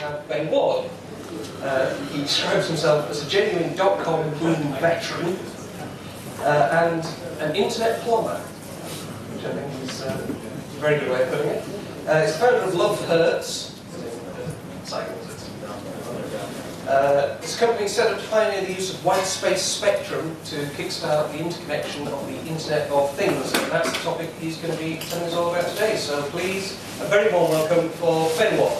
have Ben Ward. He describes himself as a genuine .com boom veteran and an internet plumber, which I think is a very good way of putting it. He's the founder of Love Hurts. This company set up to pioneer the use of white space spectrum to kickstart the interconnection of the Internet of Things, and that's the topic he's going to be telling us all about today. So please, a very warm welcome for Ben Ward.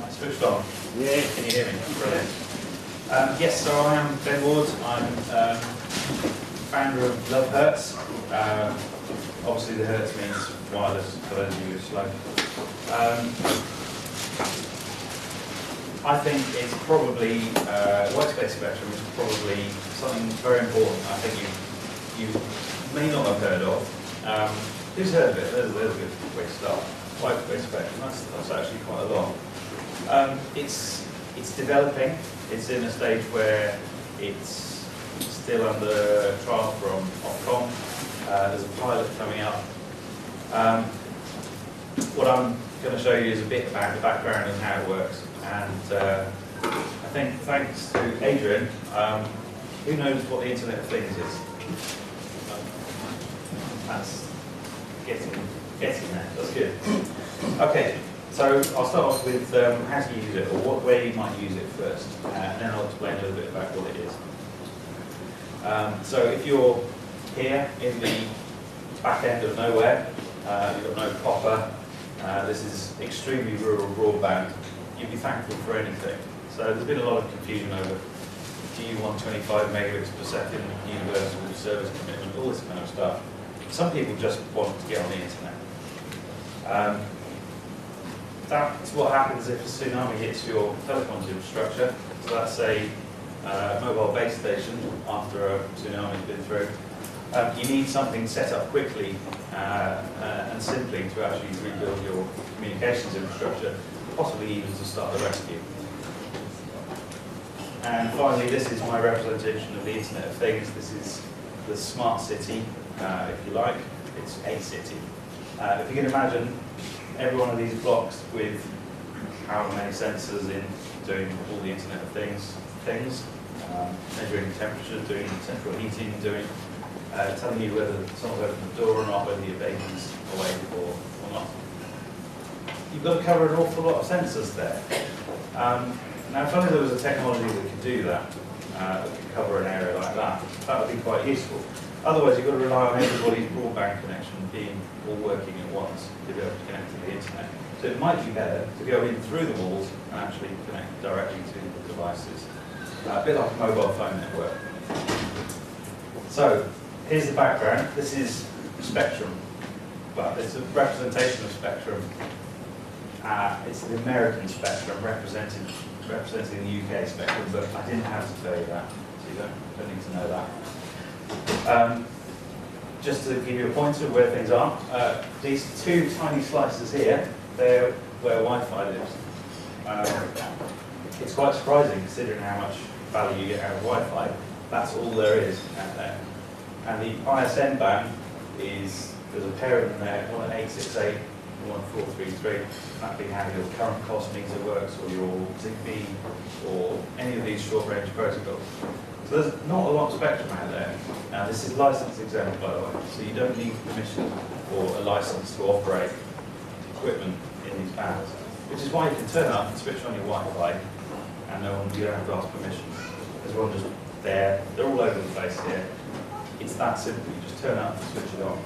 Switched on. Yeah, can you hear me? Brilliant. Yes, so I am Ben Ward. I'm founder of Love Hurts. Obviously, the Hertz means wireless for those of you who are slow. I think it's probably white space spectrum is probably something very important. I think you may not have heard of. Who's heard of it? There's a good way to start. White space spectrum. That's actually quite a lot. It's developing. It's in a stage where it's still under trial from Ofcom. There's a pilot coming up. What I'm going to show you is a bit about the background and how it works. And I think thanks to Adrian, who knows what the Internet of Things is? That's getting there. That's good. Okay. So I'll start off with how to use it, or where you might use it first, and then I'll explain a little bit about what it is. So if you're here in the back end of nowhere, you've got no copper, this is extremely rural broadband, you'd be thankful for anything. So there's been a lot of confusion over, do you want 25 megabits per second, universal service commitment, all this kind of stuff. Some people just want to get on the internet. That's what happens if a tsunami hits your telecoms infrastructure. So that's a mobile base station after a tsunami has been through. You need something set up quickly and simply to actually rebuild your communications infrastructure, possibly even to start the rescue. And finally, this is my representation of the Internet of Things. This is the smart city, if you like. It's a city. If you can imagine every one of these blocks with how many sensors in doing all the Internet of Things, measuring temperature, doing central heating, telling you whether someone's opened the door or not, whether your baby's awake or not. You've got to cover an awful lot of sensors there. Now, if only there was a technology that could do that, that could cover an area like that, that would be quite useful. Otherwise, you've got to rely on everybody's broadband connection being all working at once to be able to connect to the internet. So it might be better to go in through the walls and actually connect directly to the devices. A bit like a mobile phone network. So here's the background. This is spectrum, but it's a representation of spectrum. It's the American spectrum representing the UK spectrum, but I didn't have to tell you that, so you don't need to know that. Just to give you a pointer of where things are, these two tiny slices here, they're where Wi-Fi lives. It's quite surprising considering how much value you get out of Wi-Fi. That's all there is out there. And the ISN band is, there's a pair of them there, one at 868 and one at 433. That being how your current cost meter works, or your Zigbee, or any of these short-range protocols. So there's not a lot of spectrum out there. Now this is license exempt, by the way, so you don't need permission or a license to operate equipment in these bands, which is why you can turn up and switch on your Wi-Fi and you don't have to ask permission. Everyone just there, they're all over the place here. It's that simple, you just turn up and switch it on.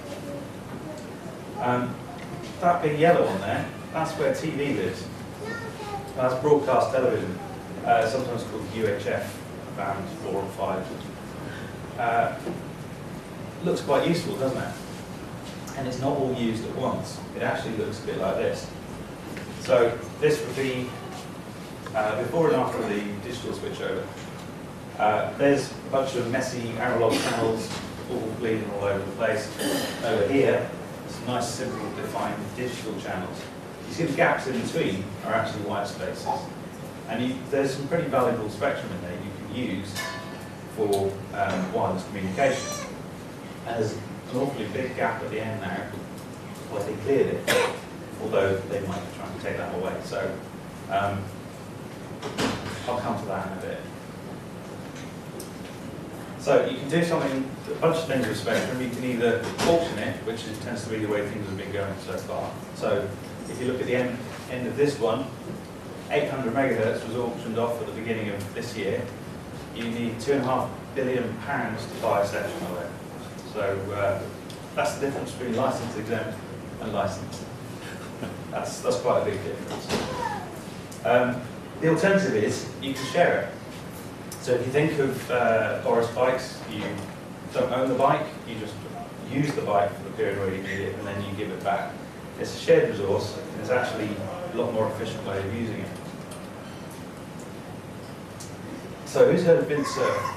That big yellow on there, that's where TV lives. That's broadcast television, sometimes called UHF. Bands 4 and 5. Looks quite useful, doesn't it? And it's not all used at once. It actually looks a bit like this. So this would be before and after the digital switchover. There's a bunch of messy analog channels all bleeding all over the place. Over here, it's nice, simple, defined digital channels. You see the gaps in between are actually white spaces. And there's some pretty valuable spectrum in there you can use for wireless communication. There's an awfully big gap at the end now where they cleared it, although they might be trying to take that away. So I'll come to that in a bit. So you can do something, a bunch of things with spectrum. You can either auction it, which tends to be the way things have been going so far. So if you look at the end of this one, 800 megahertz was auctioned off at the beginning of this year. You need £2.5 billion to buy a section of it. So that's the difference between license exempt and licensed. That's quite a big difference. The alternative is you can share it. So if you think of Boris bikes, you don't own the bike, you just use the bike for the period where you need it, and then you give it back. It's a shared resource, and it's actually a lot more efficient way of using it. So who's heard of Vint-Cerf?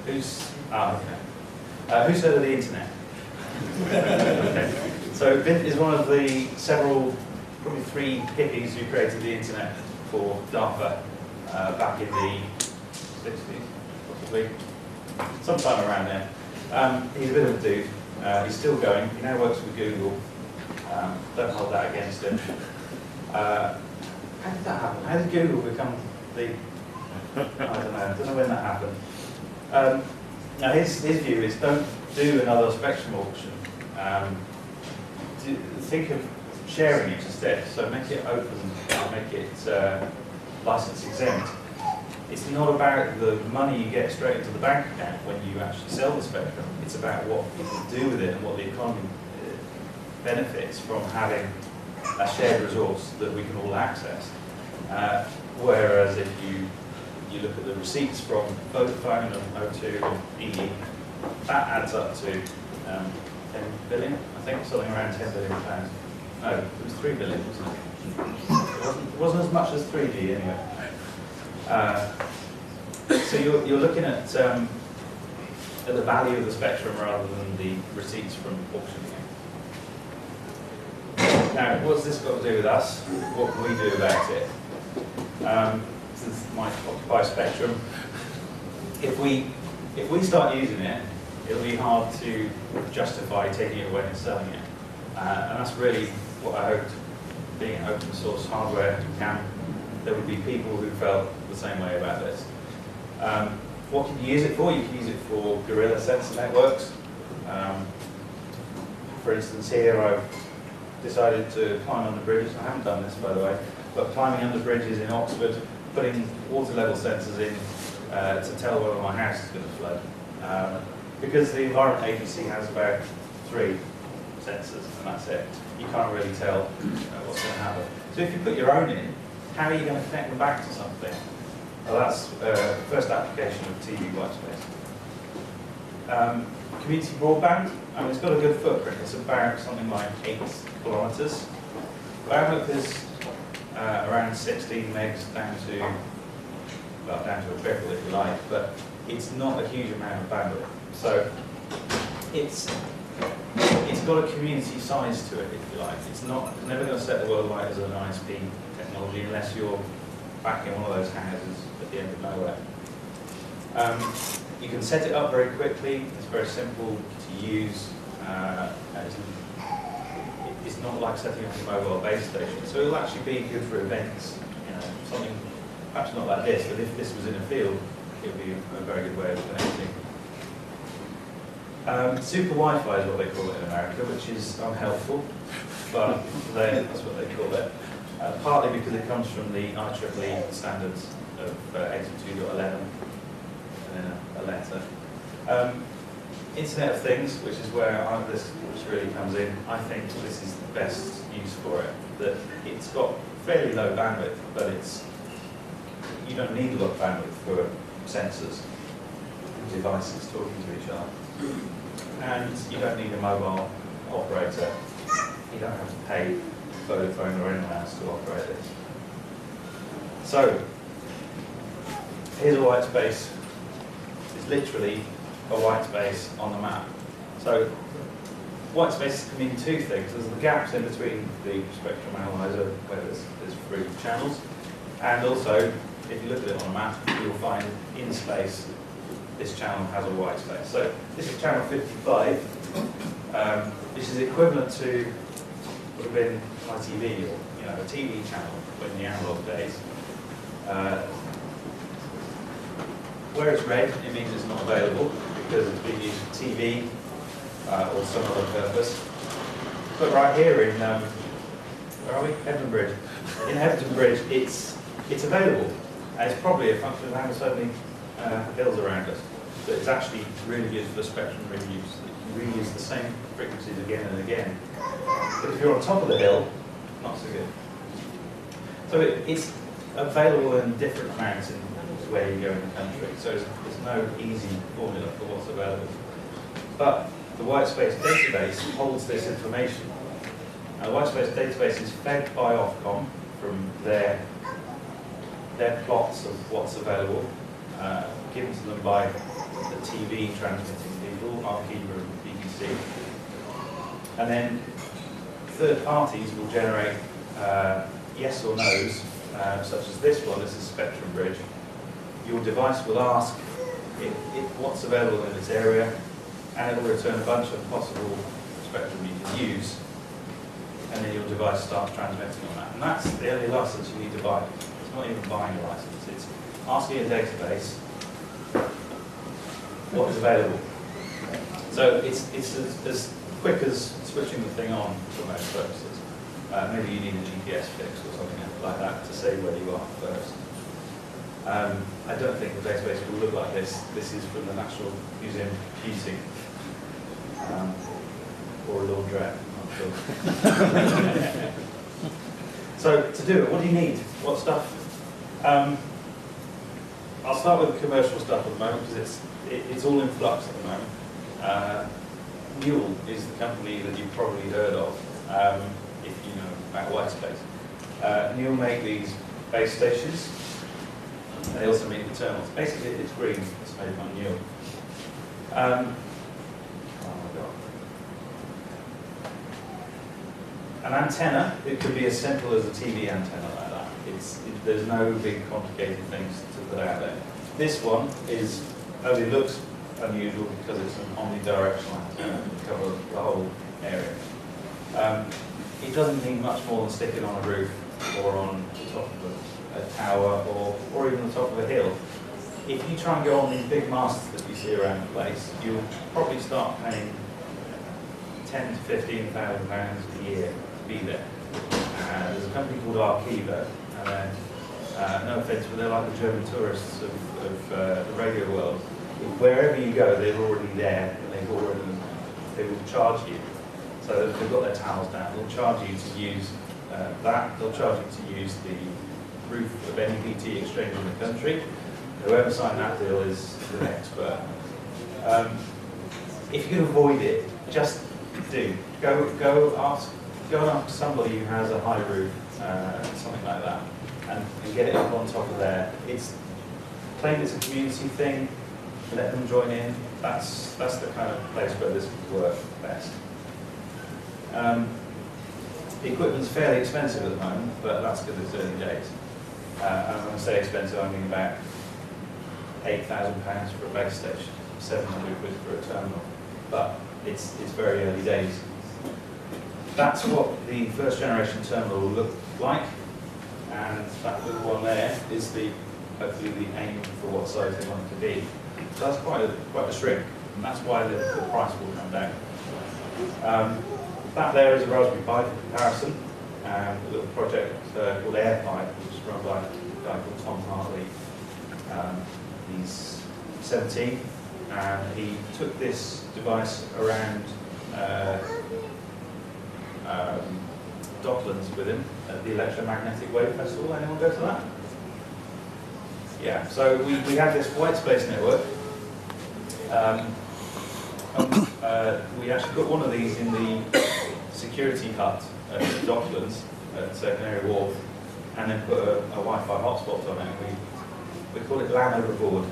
Who's heard of the internet? Okay. So Vint is one of the several, probably 3 hippies who created the internet for DARPA back in the 60s, possibly, sometime around there. He's a bit of a dude. He's still going. He now works for Google. Don't hold that against him. How did that happen? How did Google become the... I don't know when that happened. Now his view is don't do another spectrum auction. Think of sharing it instead. So make it open, make it license exempt. It's not about the money you get straight into the bank account when you actually sell the spectrum. It's about what people do with it and what the economy benefits from having a shared resource that we can all access. Whereas if you look at the receipts from Vodafone and O2 and EE, that adds up to 10 billion, I think, something around 10 billion pounds. No, it was 3 billion, wasn't it? It wasn't as much as 3G anyway. So you're looking at the value of the spectrum rather than the receipts from auctioning it. Now, what's this got to do with us? What can we do about it? Since it might occupy spectrum, if we start using it, it'll be hard to justify taking it away and selling it. And that's really what I hoped, being an open source hardware camp, there would be people who felt the same way about this. What can you use it for? You can use it for guerrilla sensor networks. For instance, here I've decided to climb under bridges. I haven't done this, by the way, but climbing under bridges in Oxford, putting water level sensors in to tell whether my house is going to flood. Because the Environment Agency has about 3 sensors, and that's it. You can't really tell what's going to happen. So if you put your own in, how are you going to connect them back to something? Well, that's the first application of TV whitespace. Community broadband, it's got a good footprint. It's about something like 8 kilometres. Bandwidth is around 16 megs down to a triple if you like, but it's not a huge amount of bandwidth. So it's got a community size to it, if you like. It's never going to set the world alight as an ISP technology unless you're back in one of those houses at the end of nowhere. You can set it up very quickly. It's very simple to use. It's not like setting up a mobile base station, so it'll actually be good for events. Something perhaps not like this, but if this was in a field, it would be a very good way of connecting. Super Wi-Fi is what they call it in America, which is unhelpful, but that's what they call it. Partly because it comes from the IEEE standards of 82.11 and then a letter. Internet of Things, which is where this really comes in, I think this is the best use for it. That it's got fairly low bandwidth, but you don't need a lot of bandwidth for sensors, devices talking to each other. And you don't need a mobile operator. You don't have to pay Vodafone or anyone else to operate this. So, here's a white space. It's literally a white space on the map. So, white spaces can mean two things. There's the gaps in between the spectrum analyzer where there's free channels, and also, if you look at it on a map, you'll find in space this channel has a white space. So this is channel 55, which is equivalent to would have been ITV or a TV channel in the analog days. Where it's red, it means it's not available because it's being used for TV or some other purpose. But right here in where are we? Hebden Bridge. In Hebden Bridge, it's available. And it's probably a function of having so many hills around us. But it's actually really good for the spectrum reuse. You can reuse the same frequencies again and again. But if you're on top of the hill, not so good. So it's available in different amounts in where you go in the country. So there's no easy formula for what's available. But the white space database holds this information. Now, the white space database is fed by Ofcom from their plots of what's available, given to them by the TV transmitting people, Arqiva and BBC. And then third parties will generate yes or no's, such as this one. This is Spectrum Bridge. Your device will ask what's available in this area, and it will return a bunch of possible spectrum you can use, and then your device starts transmitting on that. And that's the only license you need to buy. It's not even buying a license, it's asking a database what is available. So it's as quick as switching the thing on for most purposes. Maybe you need a GPS fix or something like that to say where you are first. I don't think the database will look like this. This is from the National Museum of Computing. Or a laundrette, I'm not sure. So to do it, what do you need? What stuff? I'll start with the commercial stuff at the moment because it's all in flux at the moment. Newell is the company that you've probably heard of if you know about white space. Newell make these base stations, and they also make the terminals. Basically, it's green. It's made by Newell. Oh my God. An antenna, it could be as simple as a TV antenna like that. There's no big complicated things to put out there. This one only looks unusual because it's an omnidirectional antenna to cover the whole area. It doesn't need much more than sticking on a roof or on the top of a tower or even the top of a hill. If you try and go on these big masts that you see around the place, you'll probably start paying £10,000 to £15,000 a year to be there. There's a company called Arqiva, and no offence, but they're like the German tourists of the radio world. Wherever you go, they're already there, and they will charge you. So they've got their towels down. They'll charge you to use that. They'll charge you to use the roof of any BT exchange in the country. Whoever signed that deal is an expert. If you can avoid it, just do. Go and ask somebody who has a high roof, something like that, and get it up on top of there. Claim it's a community thing. Let them join in. That's the kind of place where this would work best. The equipment's fairly expensive at the moment, but that's because it's early days. And when I say expensive, I mean about £8,000 for a base station, £700 for a terminal. But it's very early days. That's what the first generation terminal will look like, and that little one there is hopefully the aim for what size they want it to be. So that's quite a shrink, and that's why the price will come down. That there is a Raspberry Pi for comparison, and a little project called AirPi, which is run by a guy called Tom Hartley. He's 17, and he took this device around Docklands with him at the Electromagnetic Wave Festival. Anyone go to that? Yeah, so we had this white space network. We actually got one of these in the security hut at Docklands at Canary Wharf, and then put a Wi-Fi hotspot on it. We call it LAN overboard.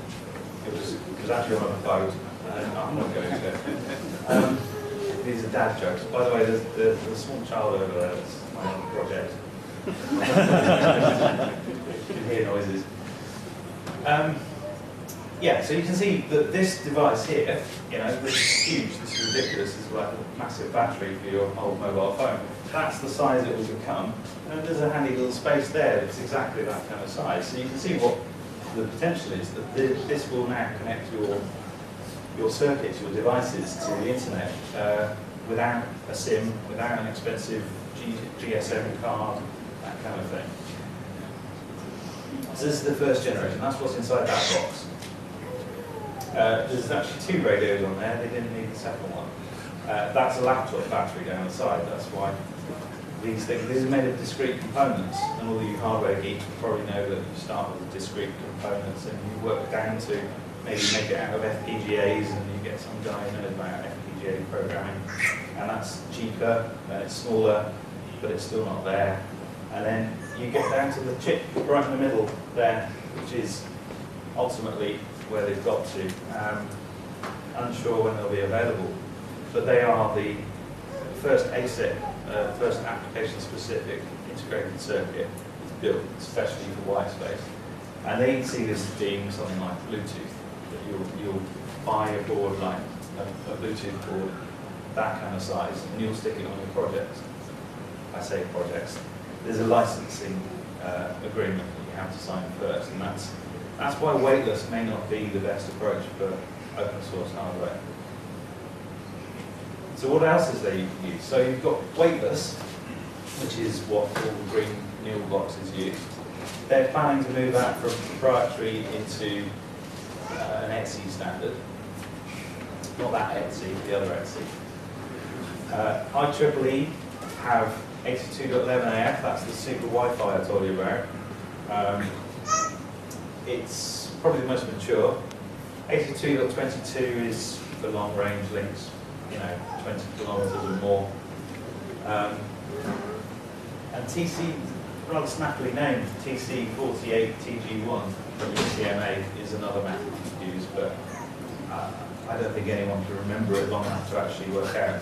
It was actually on a boat. I'm not going to. these are dad jokes. By the way, there's a small child over there. That's my own project. You can hear noises. Yeah, so you can see that this device here, you know, this is huge, this is ridiculous, this is like a massive battery for your old mobile phone. That's the size it will become, and there's a handy little space there that's exactly that kind of size. So you can see what the potential is, that this will now connect your circuits, your devices to the internet without a SIM, without an expensive GSM card, that kind of thing. So this is the first generation, that's what's inside that box. There's actually 2 radios on there, they didn't need the second one. That's a laptop battery down the side, that's why these are made of discrete components, and all you hardware geeks probably know that you start with discrete components and you work down to maybe make it out of FPGAs, and you get some guy who knows about FPGA programming, and that's cheaper, and it's smaller, but it's still not there. And then you get down to the chip right in the middle there, which is ultimately where they've got to. Unsure when they'll be available, but they are the first ASIC, first application-specific integrated circuit built especially for white space. And they see this as being something like Bluetooth, that you'll buy a board like a Bluetooth board, that kind of size, and you'll stick it on your projects. I say projects. There's a licensing agreement that you have to sign first, and that's why weightless may not be the best approach for open source hardware. So what else is there you can use? So you've got weightless, which is what all the green new boxes use. They're planning to move that from proprietary into an ETSI standard. Not that ETSI, the other ETSI. IEEE have 82.11af, that's the super Wi-Fi I told you about. It's probably the most mature. 82.22 is for long range links, you know, 20 kilometers or more. And TC, rather snappily named, TC48TG1 from ECMA is another method you use, but I don't think anyone can remember it long enough to actually work out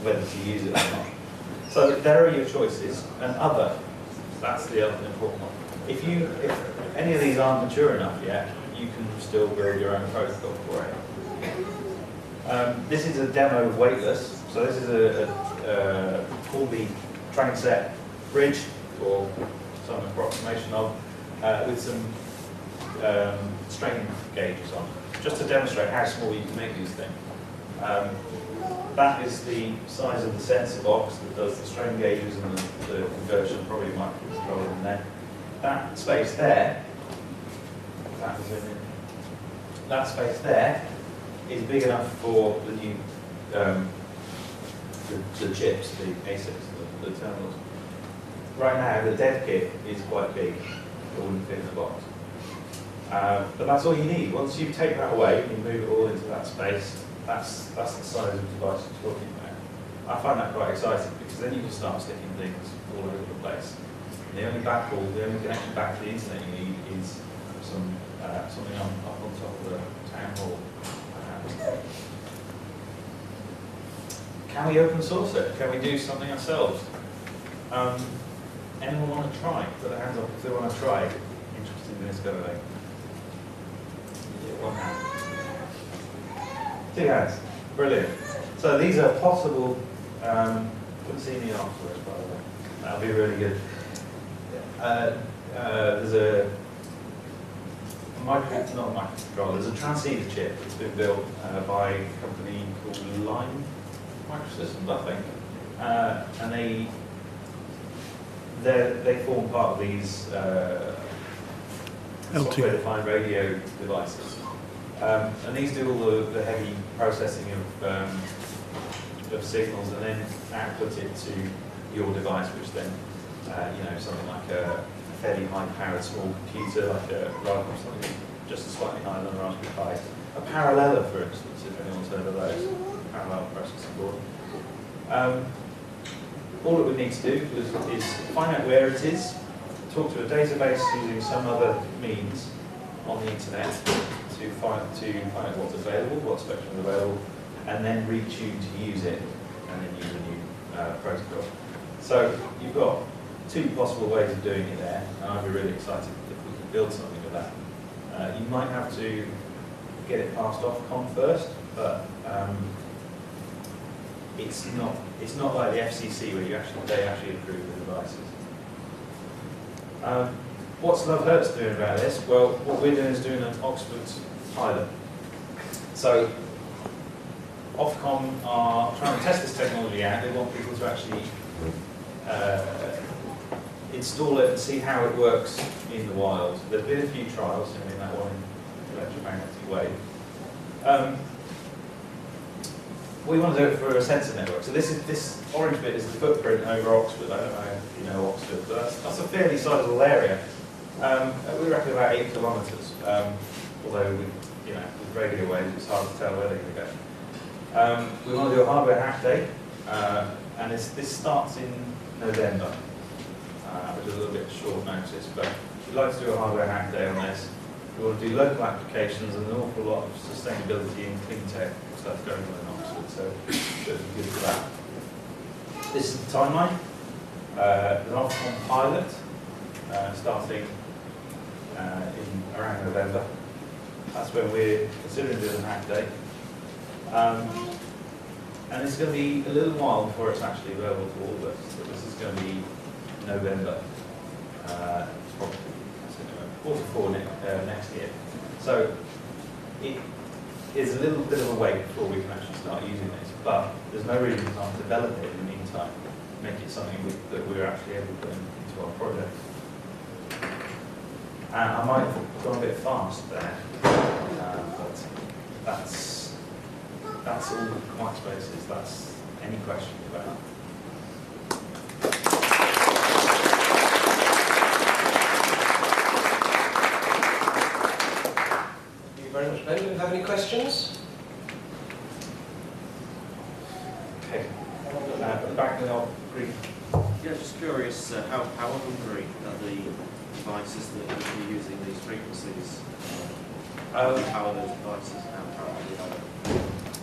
whether to use it or not. So there are your choices, and other, that's the other important one. If any of these aren't mature enough yet, you can still build your own protocol for it. This is a demo of weightless. So this is called the train set bridge, or some approximation of, with some strain gauges on, just to demonstrate how small you can make these things. That is the size of the sensor box that does the strain gauges and the conversion, probably microcontroller in there. That space there, that space there is big enough for the new the chips, the ASICs, the terminals. Right now, the dev kit is quite big. It wouldn't fit in the box. But that's all you need. Once you take that away and you move it all into that space, that's the size of the device you're talking about. I find that quite exciting, because then you can start sticking things all over the place. And the only backhaul, the only connection back to the internet you need is something up on top of the town hall. Can we open source it? Can we do something ourselves? Anyone want to try? Put their hands up if they want to try. Interested in this kind of thing. Yeah, one hand. 2 hands. Brilliant. So these are possible. Couldn't see me afterwards, by the way. That'll be really good. There's a microcontroller. There's a transceiver chip that's been built by a company called Line Microsystems, I think, and they form part of these software-defined radio devices, and these do all the heavy processing of signals, and then output it to your device, which then, something like a fairly high-powered small computer, like rather than something just slightly higher than a Raspberry Pi. A paralleller, for instance, if anyone's heard of those, parallel processing board. All it would need to do is find out where it is, talk to a database using some other means on the internet to find out what's available, what spectrum is available, and then retune to use it, and then use a new protocol. So you've got two possible ways of doing it there, and I'd be really excited if we could build something with that. You might have to get it passed Ofcom first, but it's not like the FCC where they actually approve the devices. What's Love Hurts doing about this? Well, what we're doing is doing an Oxford pilot. So Ofcom are trying to test this technology out. They want people to actually install it and see how it works in the wild. There's been a few trials, I mean that one in electromagnetic wave. We want to do it for a sensor network. So this orange bit is the footprint over Oxford. I don't know if you know Oxford, but that's a fairly sizable area. We reckon about 8 kilometres. Although with radio waves, it's hard to tell where they're going to go. We want to do a hardware hack day, and this starts in November, which is a little bit short notice, but we'd like to do a hardware hack day on this. We want to do local applications and an awful lot of sustainability and clean tech stuff going on in Oxford, so it'll be good for that. This is the timeline. An Ofcom pilot starting in around November. That's when we're considering doing a hack day. And it's going to be a little while before it's actually available to all of us. So this is going to be November, probably Q4 next year. So it is a little bit of a wait before we can actually start using this, but there's no reason we can't develop it in the meantime, make it something that we're actually able to put into our project. And I might have gone a bit fast there, but that's all white spaces. That's any questions about that? Thank you very much, Ben. Do you have any questions? Okay. Back in the old green. Yeah, just curious, how hungry are the devices that are using these frequencies? How are those devices?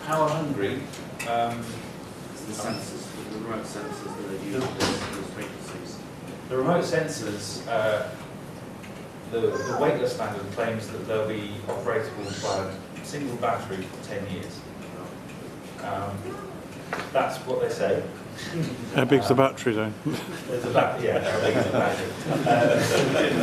How hungry? The sensors, the remote sensors that are using those frequencies. The remote sensors, the weightless standard claims that they'll be operatable by a single battery for 10 years. That's what they say. How big's the battery though? There's a battery, yeah, how big is the battery?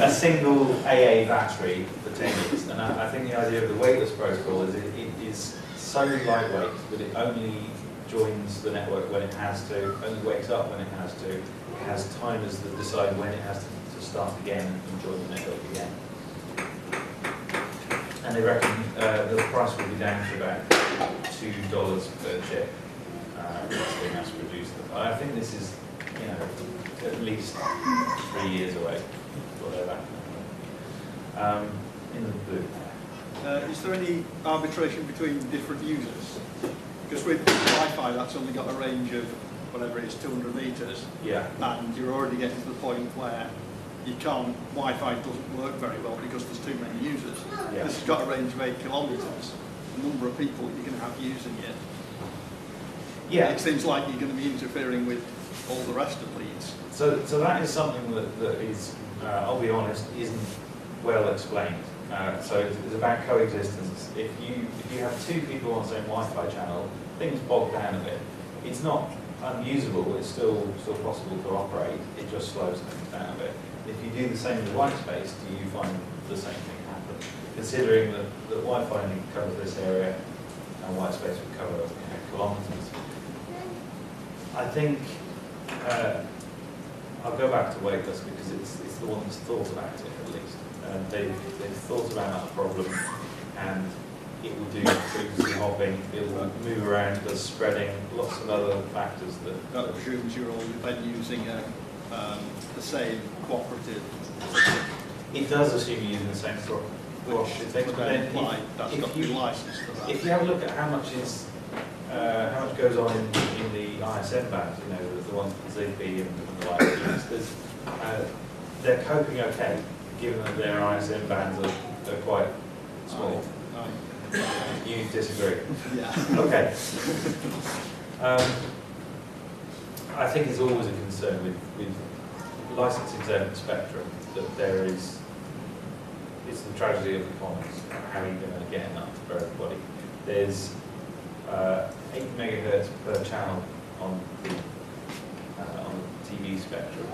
A single AA battery for 10 years. And I think the idea of the weightless protocol is it is so lightweight that it only joins the network when it has to, only wakes up when it has to. It has timers that decide when it has to start again and join the network again. And they reckon the price will be down to about $2 per chip. Once they mass produce them. I think this is, at least 3 years away before they're back. In the blue. Is there any arbitration between different users? Because with Wi-Fi, that's only got a range of whatever it is, 200 meters. Yeah. And you're already getting to the point where Wi-Fi doesn't work very well because there's too many users. Yeah. This has got a range of 8 kilometers. The number of people you're going to have using it. Yeah. It seems like you're going to be interfering with all the rest of leads. So that is something that is, I'll be honest, isn't well explained. So it's about coexistence. If you have two people on the same Wi-Fi channel, things bog down a bit. It's not unusable. It's still possible to operate. It just slows things down a bit. If you do the same with white space, do you find the same thing happen? Considering that Wi-Fi only covers this area and white space would cover kilometers. I think I'll go back to weightless because it's the one that's thought about it at least. They've thought about that problem, and it will do frequency hopping, it will move around, does spreading, lots of other factors That presumes you're all then using the same cooperative. It does assume you're using the same sort of cooperative thing, but then that's got to be licensed for that. if you have a look at how much goes on in the ISM bands, the ones with ZigBee and the like, they're coping okay, given that their ISM bands are quite small. You disagree? Yeah. Okay. I think it's always a concern with licensing zone spectrum that there is, it's the tragedy of the commons. How are you going to get enough for everybody? There's 8 megahertz per channel on the TV spectrum,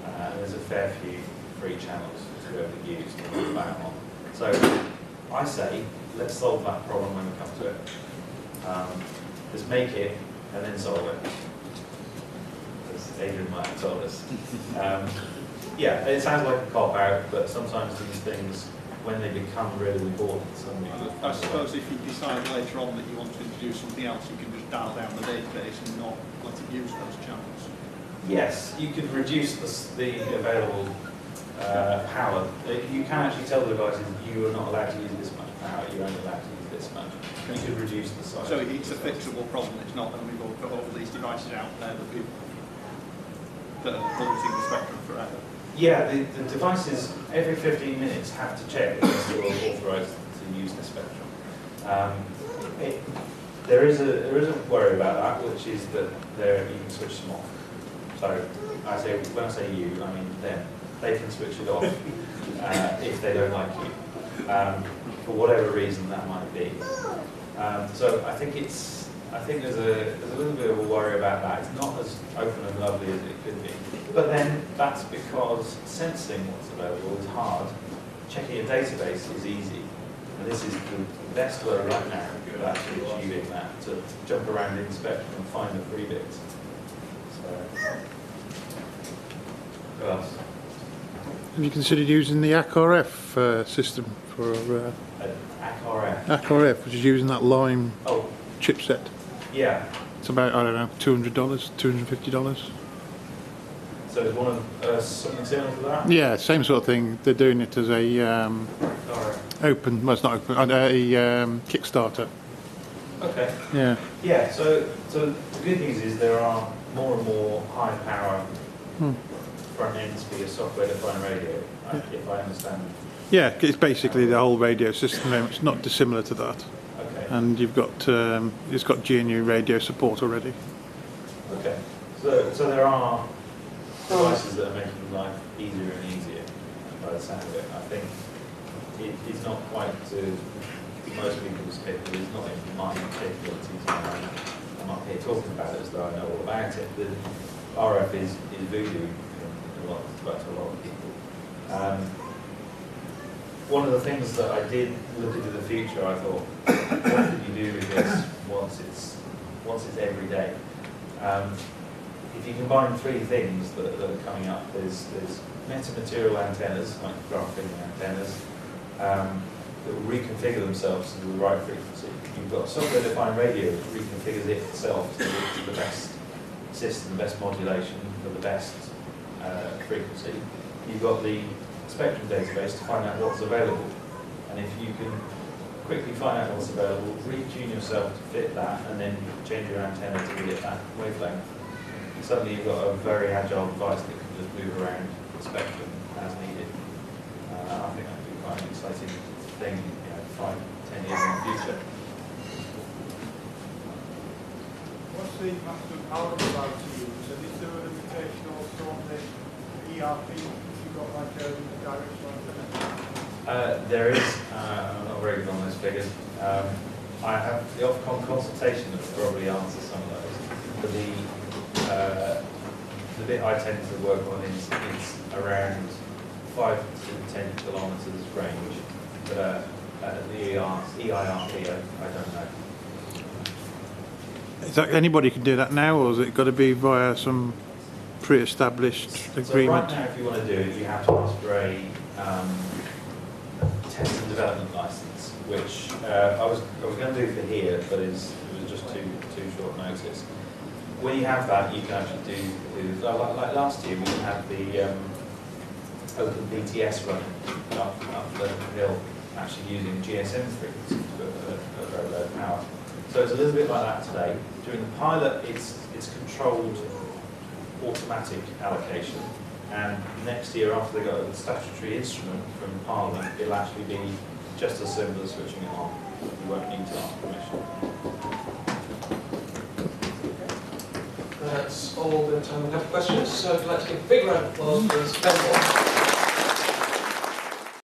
and there's a fair few free channels to be able to use to put that on. So I say, let's solve that problem when we come to it. Let's make it and then solve it. As Adrian might have told us. Yeah, it sounds like a cop-out, but sometimes these things, when they become really important, suddenly I suppose if you decide later on that you want to introduce something else, you can just dial down the database and not let it use those channels. Yes, you could reduce the available power. You can actually tell the devices you are not allowed to use this much power, you're only allowed to use this much. You could reduce the size. So it's a fixable problem, it's not that we've all got all these devices out there that are polluting the spectrum forever. Yeah, the devices every 15 minutes have to check if you're authorised to use the spectrum. There is a worry about that, which is that you can switch them off. So when I say you, I mean them. They can switch it off if they don't like you, for whatever reason that might be. So I think there's a little bit of a worry about that. It's not as open and lovely as it could be. But then that's because sensing what's available is hard. Checking a database is easy. And this is the best way right now of actually achieving that, to jump around in spectrum and find the free bits. So, who else? Have you considered using the ACRF system for ACRF? ACRF, which is using that Lime Oh, chipset? yeah. It's about, I don't know, $200, $250. So it's one of something similar to that? Yeah, same sort of thing. They're doing it as a ACRF. open, well, it's not open, a Kickstarter. Okay. Yeah. Yeah, so the good news is there are more and more high power front ends for your software defined radio, if I understand. Yeah, it's basically the whole radio system. It's not dissimilar to that. Okay. And you've got it's got GNU radio support already. Okay. So there are devices that are making life easier and easier by the sound of it. I think it's not quite to most people's pick, but it's not in my capabilities. I'm not here talking about it as though I know all about it. The RF is voodoo to a lot of people. One of the things that I did look into the future, I thought, what could you do with this once it's every day? If you combine three things that are coming up, there's metamaterial antennas, like graphing antennas, that will reconfigure themselves to the right frequency. You've got software-defined radio that reconfigures itself to the best system, the best modulation for the best frequency. You've got the spectrum database to find out what's available. And if you can quickly find out what's available, retune yourself to fit that, and then change your antenna to get that wavelength, suddenly you've got a very agile device that can just move around the spectrum as needed. I think that would be quite an exciting thing, 5, 10 years in the future. What's the maximum power allowed to use? And is there a limitation also on the ERP if you've got like a directional antenna? There is, I'm not very good on those figures. I have the Ofcom consultation that will probably answer some of those. But the bit I tend to work on is around 5 to 10 kilometres range. But the EIRP, I don't know. Is that anybody can do that now, or has it got to be via some pre-established So agreement? right now, if you want to do it, you have to ask for a test and development license, which I was going to do for here, but it was just too short notice. When you have that, you can actually do like last year, we had the open BTS running up the hill, actually using GSM frequencies for very low power. So it's a little bit like that today. During the pilot, it's controlled automatic allocation, and next year, after they got the statutory instrument from Parliament, it'll actually be just as simple as switching it on. You won't need to ask permission. That's all the time we have for questions, so I'd like to give a big round of applause for this.